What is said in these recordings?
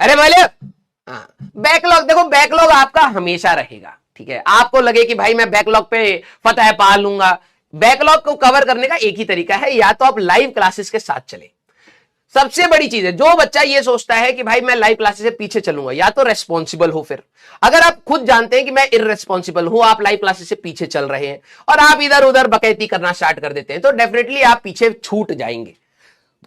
अरे बोले हाँ, बैकलॉग देखो, बैकलॉग आपका हमेशा रहेगा, ठीक है। आपको लगे कि भाई मैं बैकलॉग पे फतह पा लूंगा, बैकलॉग को कवर करने का एक ही तरीका है, या तो आप लाइव क्लासेस के साथ चले। सबसे बड़ी चीज है, जो बच्चा ये सोचता है कि भाई मैं लाइव क्लासेस से पीछे चलूंगा, या तो रेस्पॉन्सिबल हो। फिर अगर आप खुद जानते हैं कि मैं इररेस्पॉन्सिबल हूं, आप लाइव क्लासेस से पीछे चल रहे हैं और आप इधर उधर बकैती करना स्टार्ट कर देते हैं, तो डेफिनेटली आप पीछे छूट जाएंगे।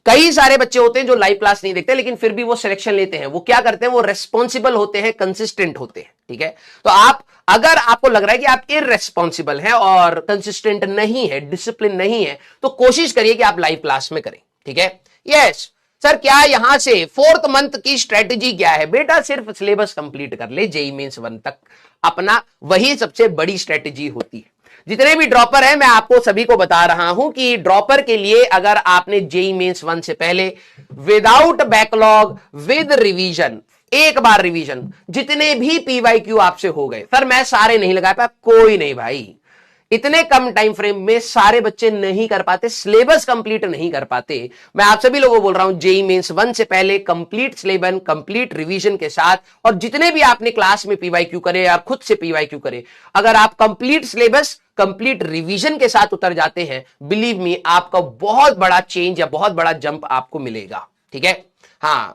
कई सारे बच्चे होते हैं जो लाइव क्लास नहीं देखते, लेकिन फिर भी वो सिलेक्शन लेते हैं। वो क्या करते हैं, वो रेस्पॉन्सिबल होते हैं, कंसिस्टेंट होते हैं, ठीक है। तो आप, अगर आपको लग रहा है कि आप इररेस्पॉन्सिबल हैं और कंसिस्टेंट नहीं है, डिसिप्लिन नहीं है, तो कोशिश करिए कि आप लाइव क्लास में करें, ठीक है। यस सर, क्या यहां से 4th मंथ की स्ट्रेटेजी क्या है? बेटा सिर्फ सिलेबस कंप्लीट कर ले, जेईई मेंस 1 तक अपना, वही सबसे बड़ी स्ट्रेटेजी होती है। जितने भी ड्रॉपर हैं, मैं आपको सभी को बता रहा हूं कि ड्रॉपर के लिए अगर आपने जेईई मेंस 1 से पहले विदाउट बैकलॉग, विद रिवीजन, एक बार रिवीजन, जितने भी पीवाईक्यू आपसे हो गए, सर मैं सारे नहीं लगा पाया, कोई नहीं भाई, इतने कम टाइम फ्रेम में सारे बच्चे नहीं कर पाते, सिलेबस कंप्लीट नहीं कर पाते। मैं आप सभी लोगों को बोल रहा हूं, जेईई मेंस 1 से पहले कंप्लीट सिलेबस, कंप्लीट रिवीजन के साथ, और जितने भी आपने क्लास में पीवाईक्यू करे या खुद से पीवाईक्यू करे, अगर आप कंप्लीट सिलेबस, कंप्लीट रिवीजन के साथ उतर जाते हैं, बिलीव मी, आपका बहुत बड़ा चेंज या बहुत बड़ा जंप आपको मिलेगा, ठीक है। हाँ,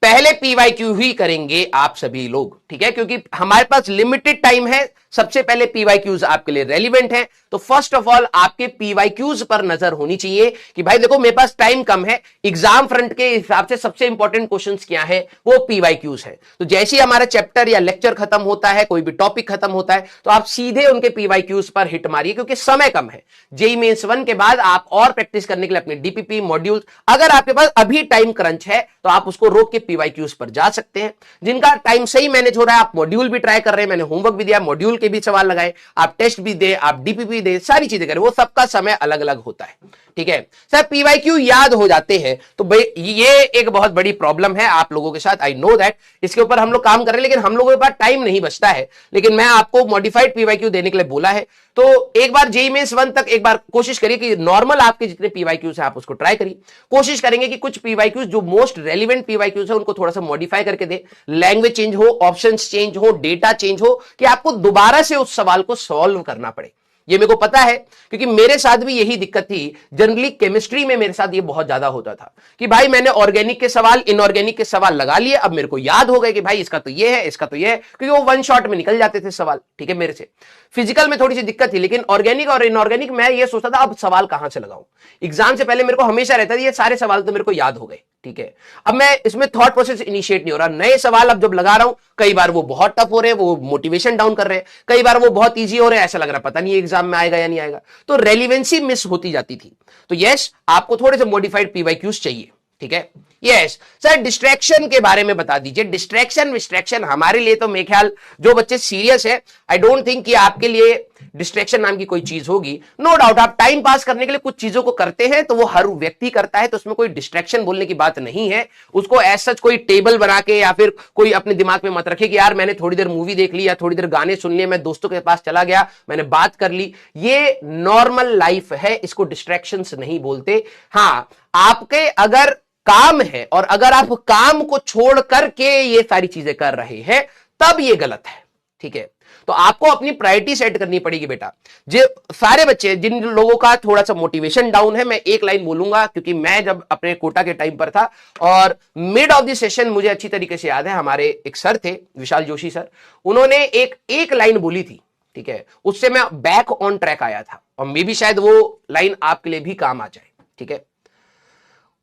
पहले पीवाईक्यू ही करेंगे आप सभी लोग, ठीक है, क्योंकि हमारे पास लिमिटेड टाइम है। सबसे पहले पीवाईक्यूज आपके लिए रेलिवेंट है, तो फर्स्ट ऑफ ऑल आपके पीवाईक्यूज पर नजर होनी चाहिए कि भाई देखो मेरे पास टाइम कम है, एग्जाम फ्रंट के हिसाब से सबसे इंपॉर्टेंट क्वेश्चंस क्या है, वो पीवाईक्यूज है। तो जैसे ही हमारा चैप्टर या लेक्चर खत्म होता है, कोई भी टॉपिक खत्म होता है, तो आप सीधे उनके पीवाईक्यूज पर हिट मारिए, क्योंकि समय कम है। जेईई मेंस 1 के बाद आप और प्रैक्टिस करने के लिए अपने डीपीपी मॉड्यूल, अगर आपके पास अभी टाइम क्रंच है तो आप उसको रोक के पीवाईक्यूज पर जा सकते हैं। जिनका टाइम सही मैनेज हो रहा है, आप मॉड्यूल भी ट्राई कर रहे हैं, मैंने होमवर्क भी दिया, मॉड्यूल के भी सवाल लगाए, आप टेस्ट भी दे, आप डीपीपी दे, सारी चीजें करें, वो सबका समय अलग अलग होता है, ठीक है। सर पीवाईक्यू याद हो जाते हैं, तो ये एक बहुत बड़ी प्रॉब्लम है आप लोगों के साथ, आई नो दैट, इसके ऊपर हम लोग काम कर रहे हैं, लेकिन हम लोगों के पास टाइम नहीं बचता है। लेकिन मैं आपको मॉडिफाइड पीवाईक्यू देने के लिए बोला है, तो एक बार जेईई मेंस 1 तक एक बार कोशिश करिए कि नॉर्मल आपके जितने पीवाईक्यूज है आप उसको ट्राई करिए। कोशिश करेंगे कि कुछ पीवाईक्यूज जो मोस्ट रेलिवेंट पीवाईक्यूज है उनको थोड़ा सा मॉडिफाई करके दे, लैंग्वेज चेंज हो, ऑप्शंस चेंज हो, डेटा चेंज हो, कि आपको दोबारा से उस सवाल को सॉल्व करना पड़े। ये मेरे को पता है, क्योंकि मेरे साथ भी यही दिक्कत थी। जनरली केमिस्ट्री में मेरे साथ ये बहुत ज्यादा होता था कि भाई मैंने ऑर्गेनिक के सवाल, इनऑर्गेनिक के सवाल लगा लिए, अब मेरे को याद हो गए कि भाई इसका तो ये है, इसका तो ये है, क्योंकि वो 1 शॉट में निकल जाते थे सवाल, ठीक है। मेरे से फिजिकल में थोड़ी सी दिक्कत थी, लेकिन ऑर्गेनिक और इनऑर्गेनिक मैं ये सोचता था अब सवाल कहां से लगाऊं। एग्जाम से पहले मेरे को हमेशा रहता था ये सारे सवाल तो मेरे को याद हो गए, ठीक है। अब मैं इसमें थॉट प्रोसेस इनिशिएट नहीं हो रहा, नए सवाल अब जब लगा रहा हूं, कई बार वो बहुत टफ हो रहे हैं, वो मोटिवेशन डाउन कर रहे हैं, कई बार वो बहुत इजी हो रहे हैं, ऐसा लग रहा है पता नहीं एग्जाम में आएगा या नहीं आएगा, तो रेलिवेंसी मिस होती जाती थी। तो यस, आपको थोड़े से मॉडिफाइड पीवाईक्यूज चाहिए, ठीक है। यस सर, डिस्ट्रैक्शन के बारे में बता दीजिए। डिस्ट्रैक्शन हमारे लिए तो मेरे ख्याल, जो बच्चे सीरियस है, आई डोंट थिंक कि आपके लिए डिस्ट्रैक्शन नाम की कोई चीज होगी। नो डाउट आप टाइम पास करने के लिए कुछ चीजों को करते हैं, तो वो हर व्यक्ति करता है, तो उसमें कोई डिस्ट्रैक्शन बोलने की बात नहीं है। उसको एज सच कोई टेबल बना के या फिर कोई अपने दिमाग में मत रखे कि यार मैंने थोड़ी देर मूवी देख ली या थोड़ी देर गाने सुन लिए, मैं दोस्तों के पास चला गया, मैंने बात कर ली। ये नॉर्मल लाइफ है, इसको डिस्ट्रैक्शंस नहीं बोलते। हाँ, आपके अगर काम है और अगर आप काम को छोड़ करके ये सारी चीजें कर रहे हैं, तब ये गलत है, ठीक है। तो आपको अपनी प्रायोरिटी सेट करनी पड़ेगी बेटा। जो सारे बच्चे, जिन लोगों का थोड़ा सा मोटिवेशन डाउन है, मैं एक लाइन बोलूंगा, क्योंकि मैं जब अपने कोटा के टाइम पर था और मिड ऑफ द सेशन मुझे अच्छी तरीके से याद है, हमारे एक सर थे विशाल जोशी सर, उन्होंने एक लाइन बोली थी, ठीक है। उससे मैं बैक ऑन ट्रैक आया था, और मे बी शायद वो लाइन आपके लिए भी काम आ जाए, ठीक है।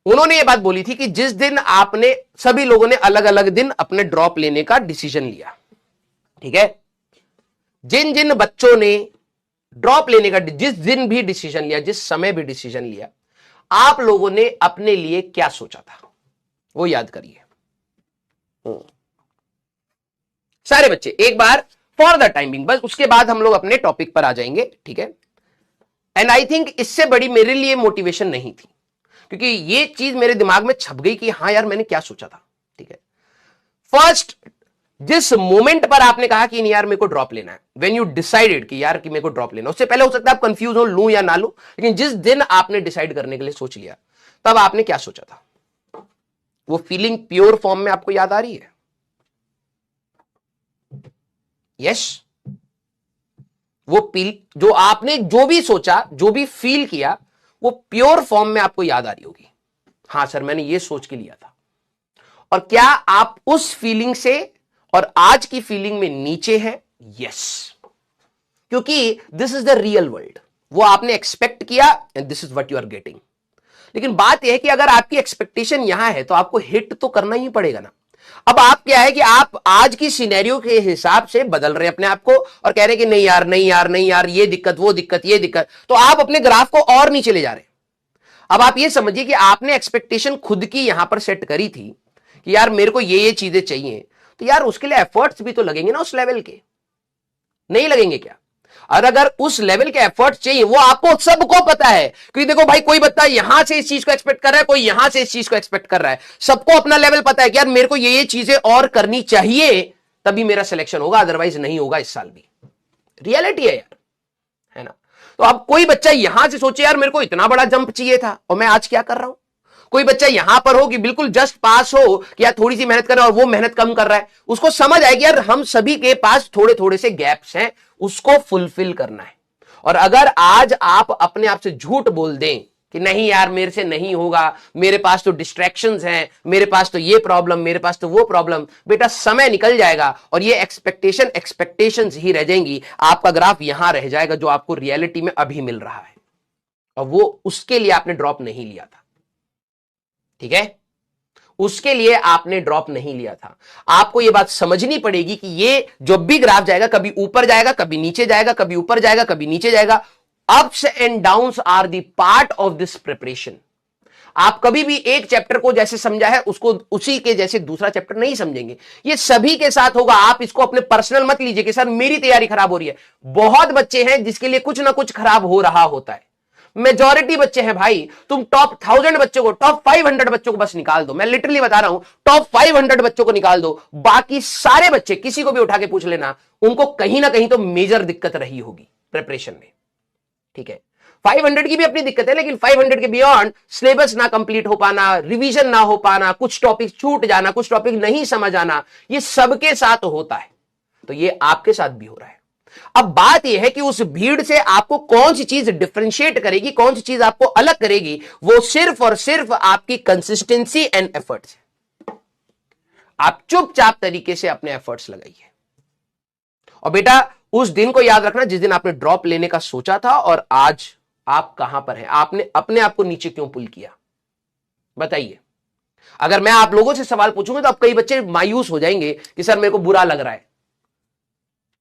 उन्होंने ये बात बोली थी कि जिस दिन आपने, सभी लोगों ने अलग अलग दिन अपने ड्रॉप लेने का डिसीजन लिया, ठीक है। जिन जिन बच्चों ने ड्रॉप लेने का जिस दिन भी डिसीजन लिया, जिस समय भी डिसीजन लिया, आप लोगों ने अपने लिए क्या सोचा था वो याद करिए। सारे बच्चे एक बार फॉर द टाइमिंग, बस उसके बाद हम लोग अपने टॉपिक पर आ जाएंगे, ठीक है। एंड आई थिंक इससे बड़ी मेरे लिए मोटिवेशन नहीं थी, क्योंकि ये चीज मेरे दिमाग में छप गई कि हाँ यार मैंने क्या सोचा था, ठीक है। फर्स्ट, जिस मोमेंट पर आपने कहा कि नहीं यार मेरे को ड्रॉप लेना है, व्हेन यू डिसाइडेड कि यार कि मेरे को ड्रॉप लेना, उससे पहले हो सकता है आप कंफ्यूज हो, लूं या ना लूं, लेकिन जिस दिन आपने डिसाइड करने के लिए सोच लिया, तब आपने क्या सोचा था? वो फीलिंग प्योर फॉर्म में आपको याद आ रही है? यस, वो जो आपने जो भी सोचा, जो भी फील किया, वो प्योर फॉर्म में आपको याद आ रही होगी। हां सर, मैंने ये सोच के लिया था। और क्या आप उस फीलिंग से और आज की फीलिंग में नीचे हैं? यस, क्योंकि this is the real world. वो आपने एक्सपेक्ट किया and this is what you are getting. लेकिन बात यह है कि अगर आपकी एक्सपेक्टेशन यहां है तो आपको हिट तो करना ही पड़ेगा ना। अब आप क्या है कि आप आज की सिनेरियो के हिसाब से बदल रहे हैं अपने आप को और कह रहे हैं कि नहीं यार, नहीं यार, नहीं यार, ये दिक्कत, वो दिक्कत, ये दिक्कत, तो आप अपने ग्राफ को और नीचे ले जा रहे हैं। अब आप ये समझिए कि आपने एक्सपेक्टेशन खुद की यहां पर सेट करी थी कि यार मेरे को ये चीजें चाहिए, तो यार उसके लिए एफर्ट्स भी तो लगेंगे ना उस लेवल के, नहीं लगेंगे क्या? और अगर उस लेवल के एफर्ट्स चाहिए, वो आपको सबको पता है, क्योंकि देखो भाई, कोई बच्चा यहां से इस चीज को एक्सपेक्ट कर रहा है, कोई यहां से इस चीज को एक्सपेक्ट कर रहा है, सबको अपना लेवल पता है कि यार मेरे को ये चीजें और करनी चाहिए, तभी मेरा सिलेक्शन होगा, अदरवाइज नहीं होगा इस साल भी। रियलिटी है यार, है ना? तो अब कोई बच्चा यहां से सोचे यार मेरे को इतना बड़ा जंप चाहिए था और मैं आज क्या कर रहा हूं। कोई बच्चा यहां पर हो कि बिल्कुल जस्ट पास हो कि यार थोड़ी सी मेहनत कर रहा है और वो मेहनत कम कर रहा है, उसको समझ आएगी यार हम सभी के पास थोड़े थोड़े से गैप्स हैं, उसको फुलफिल करना है। और अगर आज आप अपने आप से झूठ बोल दें कि नहीं यार मेरे से नहीं होगा, मेरे पास तो डिस्ट्रैक्शंस हैं, मेरे पास तो ये प्रॉब्लम, मेरे पास तो वो प्रॉब्लम, बेटा समय निकल जाएगा और ये एक्सपेक्टेशंस ही रह जाएंगी। आपका ग्राफ यहां रह जाएगा जो आपको रियलिटी में अभी मिल रहा है, और वो उसके लिए आपने ड्रॉप नहीं लिया था। ठीक है, उसके लिए आपने ड्रॉप नहीं लिया था। आपको यह बात समझनी पड़ेगी कि ये जब भी ग्राफ जाएगा, कभी ऊपर जाएगा, कभी नीचे जाएगा, कभी ऊपर जाएगा, कभी नीचे जाएगा। Ups and downs are the part of this preparation. आप कभी भी एक चैप्टर को जैसे समझा है उसको उसी के जैसे दूसरा चैप्टर नहीं समझेंगे। ये सभी के साथ होगा। आप इसको अपने पर्सनल मत लीजिए कि सर मेरी तैयारी खराब हो रही है। बहुत बच्चे हैं जिसके लिए कुछ ना कुछ खराब हो रहा होता है। मेजॉरिटी बच्चे हैं भाई। तुम टॉप 1000 बच्चों को, टॉप 500 बच्चों को बस निकाल दो। मैं लिटरली बता रहा हूं, टॉप 500 बच्चों को निकाल दो, बाकी सारे बच्चे किसी को भी उठा के पूछ लेना, उनको कहीं ना कहीं तो मेजर दिक्कत रही होगी प्रिपरेशन में। ठीक है, 500 की भी अपनी दिक्कत है, लेकिन 500 के बियॉन्ड सिलेबस ना कंप्लीट हो पाना, रिवीजन ना हो पाना, कुछ टॉपिक छूट जाना, कुछ टॉपिक नहीं समझ आना, ये सबके साथ होता है। तो ये आपके साथ भी हो रहा है। अब बात यह है कि उस भीड़ से आपको कौन सी चीज डिफरेंशिएट करेगी, कौन सी चीज आपको अलग करेगी, वो सिर्फ और सिर्फ आपकी कंसिस्टेंसी एंड एफर्ट्स है। आप चुपचाप तरीके से अपने एफर्ट्स लगाइए। और बेटा उस दिन को याद रखना जिस दिन आपने ड्रॉप लेने का सोचा था, और आज आप कहां पर हैं। आपने अपने आप को नीचे क्यों पुल किया, बताइए। अगर मैं आप लोगों से सवाल पूछूंगा तो आप कई बच्चे मायूस हो जाएंगे कि सर मेरे को बुरा लग रहा है।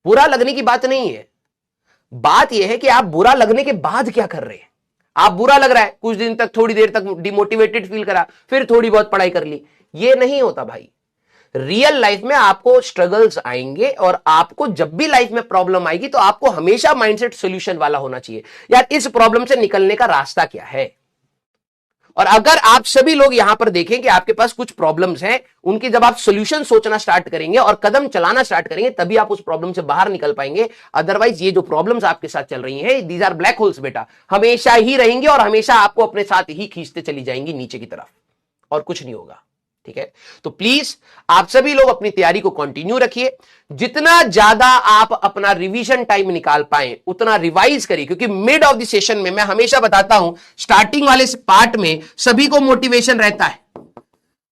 बुरा लगने की बात नहीं है, बात यह है कि आप बुरा लगने के बाद क्या कर रहे हैं। आप बुरा लग रहा है, कुछ दिन तक, थोड़ी देर तक डिमोटिवेटेड फील करा, फिर थोड़ी बहुत पढ़ाई कर ली। ये नहीं होता भाई। रियल लाइफ में आपको स्ट्रगल्स आएंगे, और आपको जब भी लाइफ में प्रॉब्लम आएगी तो आपको हमेशा माइंडसेट सॉल्यूशन वाला होना चाहिए। यार इस प्रॉब्लम से निकलने का रास्ता क्या है। और अगर आप सभी लोग यहां पर देखें कि आपके पास कुछ प्रॉब्लम्स हैं, उनकी जब आप सॉल्यूशन सोचना स्टार्ट करेंगे और कदम चलाना स्टार्ट करेंगे, तभी आप उस प्रॉब्लम से बाहर निकल पाएंगे। अदरवाइज ये जो प्रॉब्लम्स आपके साथ चल रही हैं, दीज आर ब्लैक होल्स बेटा, हमेशा ही रहेंगे और हमेशा आपको अपने साथ ही खींचते चली जाएंगी नीचे की तरफ, और कुछ नहीं होगा। ठीक है, तो प्लीज आप सभी लोग अपनी तैयारी को कंटिन्यू रखिए। जितना ज्यादा आप अपना रिवीजन टाइम निकाल पाए उतना रिवाइज करिए, क्योंकि मिड ऑफ द सेशन में मैं हमेशा बताता हूं, स्टार्टिंग वाले पार्ट में सभी को मोटिवेशन रहता है,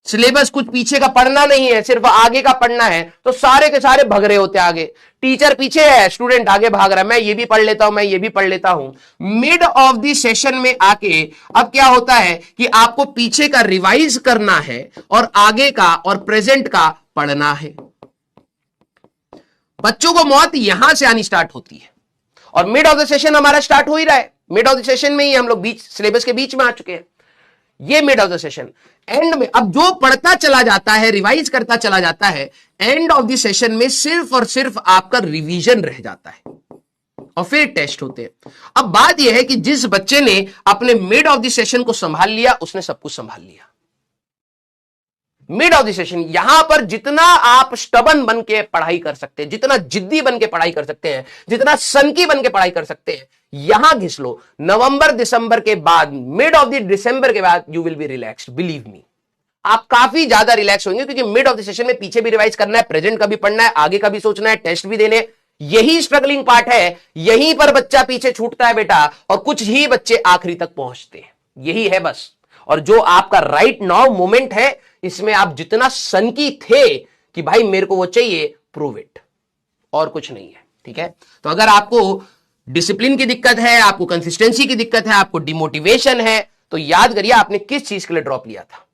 सिलेबस कुछ पीछे का पढ़ना नहीं है, सिर्फ आगे का पढ़ना है, तो सारे के सारे भग रहे होते आगे। टीचर पीछे है, स्टूडेंट आगे भाग रहा है, मैं ये भी पढ़ लेता हूं, मैं ये भी पढ़ लेता हूं। मिड ऑफ द सेशन में आके अब क्या होता है कि आपको पीछे का रिवाइज करना है और आगे का और प्रेजेंट का पढ़ना है। बच्चों को मौत यहां से आनी स्टार्ट होती है, और मिड ऑफ द सेशन हमारा स्टार्ट हो ही रहा है। मिड ऑफ द सेशन में ही हम लोग बीच सिलेबस के बीच में आ चुके हैं। ये mid of the session, and में अब जो पढ़ता चला जाता है, रिवाइज करता चला जाता है, एंड ऑफ द सेशन में सिर्फ और सिर्फ आपका रिवीजन रह जाता है, और फिर टेस्ट होते हैं। अब बात यह है कि जिस बच्चे ने अपने मिड ऑफ द सेशन को संभाल लिया, उसने सब कुछ संभाल लिया। मिड ऑफ द सेशन, यहां पर जितना आप स्टबन बन के पढ़ाई कर सकते हैं, जितना जिद्दी बन के पढ़ाई कर सकते हैं, जितना सनकी बन के पढ़ाई कर सकते हैं, यहां घिस लो। नवंबर दिसंबर के बाद, मिड ऑफ द दिसंबर के बाद, you will be relaxed, believe me. आप काफी ज्यादा रिलैक्स होंगे, क्योंकि मिड ऑफ द सेशन में पीछे भी रिवाइज करना है, प्रेजेंट का भी पढ़ना है, आगे का भी सोचना है, टेस्ट भी देने। यही स्ट्रगलिंग पार्ट है, यहीं पर बच्चा पीछे छूटता है बेटा, और कुछ ही बच्चे आखिरी तक पहुंचते हैं, यही है बस। और जो आपका राइट नाउ मोमेंट है, इसमें आप जितना सनकी थे कि भाई मेरे को वो चाहिए, प्रूव इट, और कुछ नहीं है। ठीक है, तो अगर आपको डिसिप्लिन की दिक्कत है, आपको कंसिस्टेंसी की दिक्कत है, आपको डिमोटिवेशन है, तो याद करिए आपने किस चीज के लिए ड्रॉप लिया था।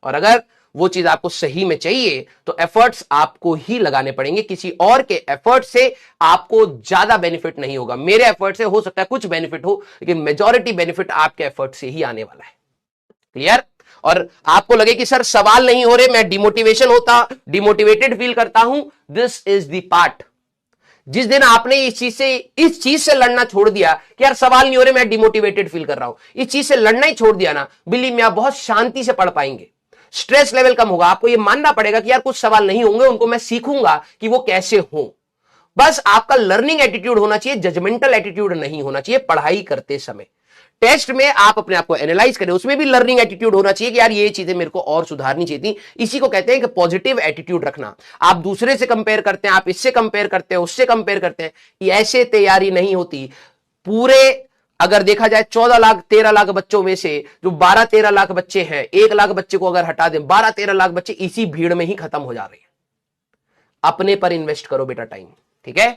और अगर वो चीज आपको सही में चाहिए तो एफर्ट्स आपको ही लगाने पड़ेंगे, किसी और के एफर्ट से आपको ज्यादा बेनिफिट नहीं होगा। मेरे एफर्ट से हो सकता है कुछ बेनिफिट हो, लेकिन मेजॉरिटी बेनिफिट आपके एफर्ट से ही आने वाला है। क्लियर? और आपको लगे कि सर सवाल नहीं हो रहे, मैं डिमोटिवेटेड फील करता हूं, दिस इज द पार्ट। जिस दिन आपने इस चीज से लड़ना छोड़ दिया कि यार सवाल नहीं हो रहे, मैं डिमोटिवेटेड फील कर रहा हूं, इस चीज से लड़ना ही छोड़ दिया ना, बिलीव मी, आप बहुत शांति से पढ़ पाएंगे, स्ट्रेस लेवल कम होगा। आपको यह मानना पड़ेगा कि यार कुछ सवाल नहीं होंगे, उनको मैं सीखूंगा कि वो कैसे हो। बस आपका लर्निंग एटीट्यूड होना चाहिए, जजमेंटल एटीट्यूड नहीं होना चाहिए पढ़ाई करते समय। टेस्ट में आप अपने आप को एनालाइज करें, उसमें भी लर्निंग एटीट्यूड होना चाहिए कि यार ये चीजें मेरे को और सुधारनी चाहिए थी। इसी को कहते हैं कि पॉजिटिव एटीट्यूड रखना। आप दूसरे से कंपेयर करते हैं, आप इससे कंपेयर करते हैं, उससे कंपेयर करते हैं, ये ऐसे तैयारी नहीं होती। पूरे अगर देखा जाए 14 लाख 13 लाख बच्चों में से जो 12-13 लाख बच्चे हैं, 1 लाख बच्चे को अगर हटा दें, 12-13 लाख बच्चे इसी भीड़ में ही खत्म हो जा रहे हैं। अपने पर इन्वेस्ट करो बेटा टाइम, ठीक है।